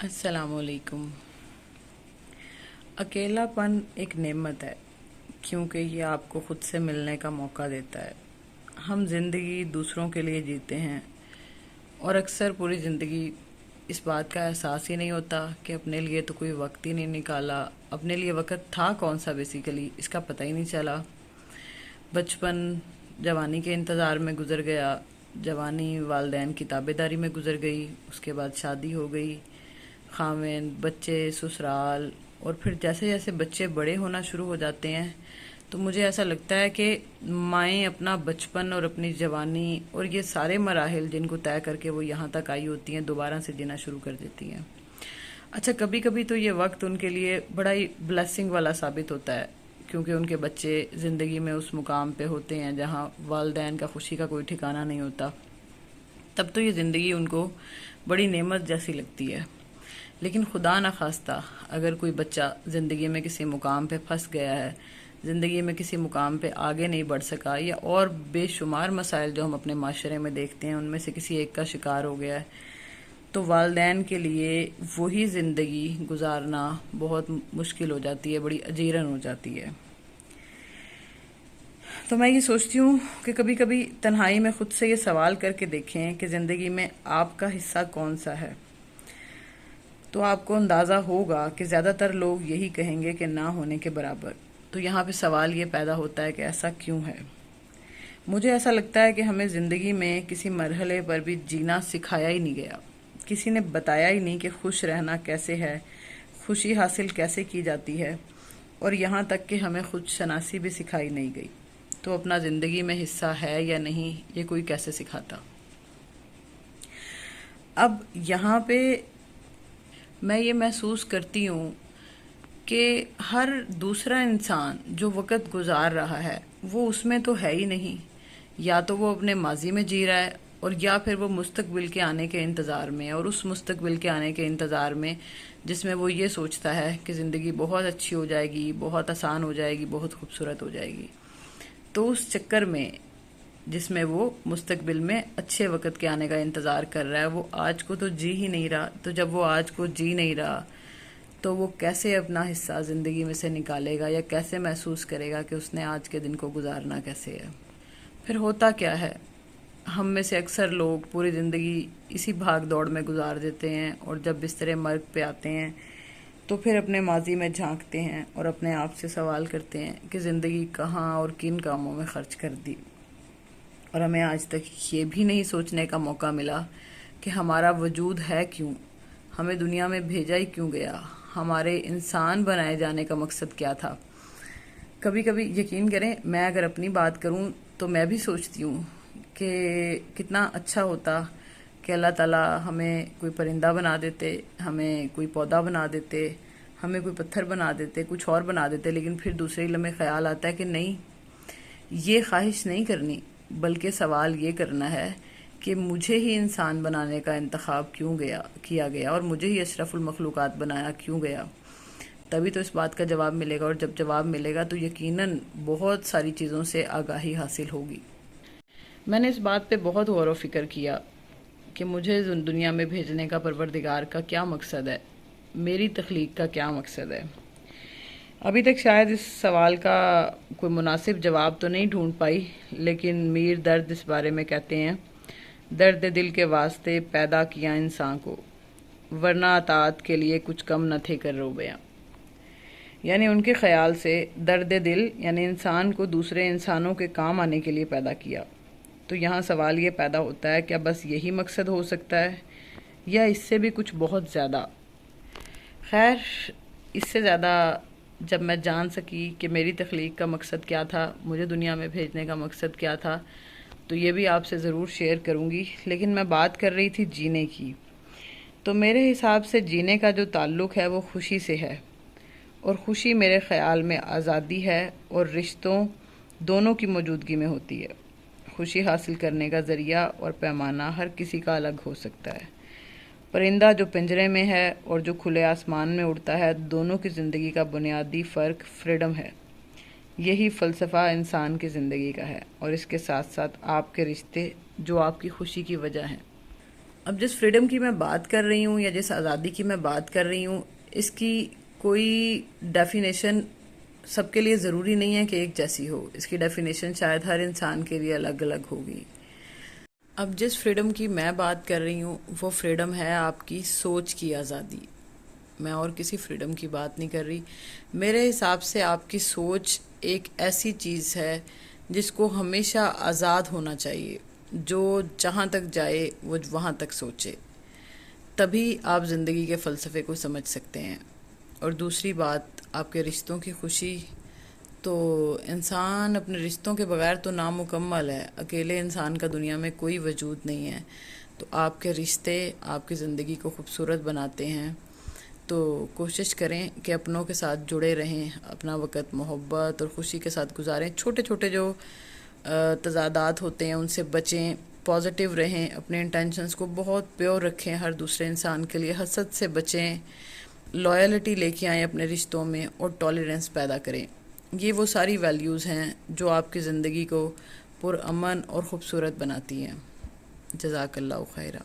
अस्सलाम वालेकुम। अकेलापन एक नेमत है क्योंकि ये आपको खुद से मिलने का मौका देता है। हम ज़िंदगी दूसरों के लिए जीते हैं और अक्सर पूरी ज़िंदगी इस बात का एहसास ही नहीं होता कि अपने लिए तो कोई वक्त ही नहीं निकाला। अपने लिए वक्त था कौन सा, बेसिकली इसका पता ही नहीं चला। बचपन जवानी के इंतज़ार में गुजर गया, जवानी वालदैन की ताबेदारी में गुजर गई, उसके बाद शादी हो गई, खामिन बच्चे, ससुराल। और फिर जैसे जैसे बच्चे बड़े होना शुरू हो जाते हैं तो मुझे ऐसा लगता है कि माएँ अपना बचपन और अपनी जवानी और ये सारे मराहिल जिनको तय करके वो यहाँ तक आई होती हैं दोबारा से जीना शुरू कर देती हैं। अच्छा, कभी कभी तो ये वक्त उनके लिए बड़ा ही ब्लेसिंग वाला साबित होता है क्योंकि उनके बच्चे ज़िंदगी में उस मुकाम पे होते हैं जहाँ वालदैन का खुशी का कोई ठिकाना नहीं होता। तब तो ये ज़िंदगी उनको बड़ी नेमत जैसी लगती है। लेकिन खुदा न खास्ता अगर कोई बच्चा ज़िंदगी में किसी मुकाम पे फंस गया है, ज़िंदगी में किसी मुकाम पे आगे नहीं बढ़ सका, या और बेशुमार मसाइल जो हम अपने माशरे में देखते हैं उनमें से किसी एक का शिकार हो गया है, तो वालदैन के लिए वही ज़िंदगी गुजारना बहुत मुश्किल हो जाती है, बड़ी अजीरन हो जाती है। तो मैं ये सोचती हूँ कि कभी कभी तन्हाई में खुद से ये सवाल करके देखें कि ज़िंदगी में आपका हिस्सा कौन सा है, तो आपको अंदाज़ा होगा कि ज़्यादातर लोग यही कहेंगे कि ना होने के बराबर। तो यहाँ पे सवाल ये पैदा होता है कि ऐसा क्यों है। मुझे ऐसा लगता है कि हमें ज़िंदगी में किसी मरहले पर भी जीना सिखाया ही नहीं गया। किसी ने बताया ही नहीं कि खुश रहना कैसे है, खुशी हासिल कैसे की जाती है, और यहाँ तक कि हमें खुद शनासी भी सिखाई नहीं गई। तो अपना ज़िंदगी में हिस्सा है या नहीं, ये कोई कैसे सिखाता। अब यहाँ पे मैं ये महसूस करती हूँ कि हर दूसरा इंसान जो वक़्त गुजार रहा है वो उसमें तो है ही नहीं। या तो वो अपने माजी में जी रहा है और या फिर वो मुस्तकबिल के आने के इंतज़ार में, और उस मुस्तकबिल के आने के इंतज़ार में जिसमें वो ये सोचता है कि ज़िंदगी बहुत अच्छी हो जाएगी, बहुत आसान हो जाएगी, बहुत खूबसूरत हो जाएगी। तो उस चक्कर में जिसमें वो मुस्तकबिल में अच्छे वक़्त के आने का इंतज़ार कर रहा है, वो आज को तो जी ही नहीं रहा। तो जब वो आज को जी नहीं रहा तो वो कैसे अपना हिस्सा ज़िंदगी में से निकालेगा, या कैसे महसूस करेगा कि उसने आज के दिन को गुजारना कैसे है। फिर होता क्या है, हम में से अक्सर लोग पूरी ज़िंदगी इसी भाग दौड़ में गुजार देते हैं, और जब बिस्तरे मर्ग पे आते हैं तो फिर अपने माजी में झांकते हैं और अपने आप से सवाल करते हैं कि ज़िंदगी कहाँ और किन कामों में खर्च कर दी। और हमें आज तक ये भी नहीं सोचने का मौका मिला कि हमारा वजूद है क्यों, हमें दुनिया में भेजा ही क्यों गया, हमारे इंसान बनाए जाने का मकसद क्या था। कभी कभी यकीन करें, मैं अगर अपनी बात करूं तो मैं भी सोचती हूँ कि कितना अच्छा होता कि अल्लाह ताला हमें कोई परिंदा बना देते, हमें कोई पौधा बना देते, हमें कोई पत्थर बना देते, कुछ और बना देते। लेकिन फिर दूसरे लम्हे ख्याल आता है कि नहीं, ये ख्वाहिश नहीं करनी, बल्कि सवाल ये करना है कि मुझे ही इंसान बनाने का इंतखाब क्यों किया गया, और मुझे ही अशरफुल मखलूक़ात बनाया क्यों गया। तभी तो इस बात का जवाब मिलेगा, और जब जवाब मिलेगा तो यकीनन बहुत सारी चीज़ों से आगाही हासिल होगी। मैंने इस बात पे बहुत गौर व फिक्र किया कि मुझे दुनिया में भेजने का परवरदिगार का क्या मकसद है, मेरी तख्लीक का क्या मकसद है। अभी तक शायद इस सवाल का कोई मुनासिब जवाब तो नहीं ढूंढ पाई, लेकिन मीर दर्द इस बारे में कहते हैं, दर्द दिल के वास्ते पैदा किया इंसान को, वरना अतात के लिए कुछ कम न थे कर रोबयां। यानी उनके ख्याल से दर्द दिल यानी इंसान को दूसरे इंसानों के काम आने के लिए पैदा किया। तो यहाँ सवाल ये पैदा होता है, क्या बस यही मकसद हो सकता है, या इससे भी कुछ बहुत ज़्यादा। खैर, इससे ज़्यादा जब मैं जान सकी कि मेरी तख्लीक का मकसद क्या था, मुझे दुनिया में भेजने का मकसद क्या था, तो ये भी आपसे ज़रूर शेयर करूँगी। लेकिन मैं बात कर रही थी जीने की। तो मेरे हिसाब से जीने का जो ताल्लुक़ है वो खुशी से है, और खुशी मेरे ख़्याल में आज़ादी है और रिश्तों दोनों की मौजूदगी में होती है। खुशी हासिल करने का ज़रिया और पैमाना हर किसी का अलग हो सकता है। परिंदा जो पिंजरे में है और जो खुले आसमान में उड़ता है, दोनों की ज़िंदगी का बुनियादी फ़र्क फ्रीडम है। यही फ़लसफ़ा इंसान की ज़िंदगी का है, और इसके साथ साथ आपके रिश्ते जो आपकी खुशी की वजह हैं। اب جس فریڈم کی میں بات کر رہی ہوں یا جس آزادی کی میں بات کر رہی ہوں، اس کی کوئی ڈیفینیشن سب کے لیے ضروری نہیں ہے کہ ایک جیسی ہو. اس کی ڈیفینیشن شاید ہر انسان کے لیے الگ الگ ہوگی. اب جس فریڈم کی میں بات کر رہی ہوں وہ فریڈم ہے آپ کی سوچ کی آزادی. میں اور کسی فریڈم کی بات نہیں کر رہی. میرے حساب سے آپ کی سوچ ایک ایسی چیز ہے جس کو ہمیشہ آزاد ہونا چاہیے. جو جہاں تک جائے وہ وہاں تک سوچے، تبھی آپ زندگی کے فلسفے کو سمجھ سکتے ہیں. اور دوسری بات، آپ کے رشتوں کی خوشی، تو انسان اپنے رشتوں کے بغیر تو نامکمل ہے. اکیلے انسان کا دنیا میں کوئی وجود نہیں ہے. تو آپ کے رشتے آپ کی زندگی کو خوبصورت بناتے ہیں. تو کوشش کریں کہ اپنوں کے ساتھ جڑے رہیں، اپنا وقت محبت اور خوشی کے ساتھ گزاریں. چھوٹے چھوٹے جو تضادات ہوتے ہیں ان سے بچیں، پازیٹیو رہیں، اپنے انٹینشنز کو بہت پیور رکھیں ہر دوسرے انسان کے لیے، حسد سے بچیں، لائلٹی لے کے آئیں اپنے رشتوں میں اور ٹالرنس پیدا کریں. یہ وہ ساری ویلیوز ہیں جو آپ کی زندگی کو پرامن اور خوبصورت بناتی ہیں. جزاک اللہ خیرہ.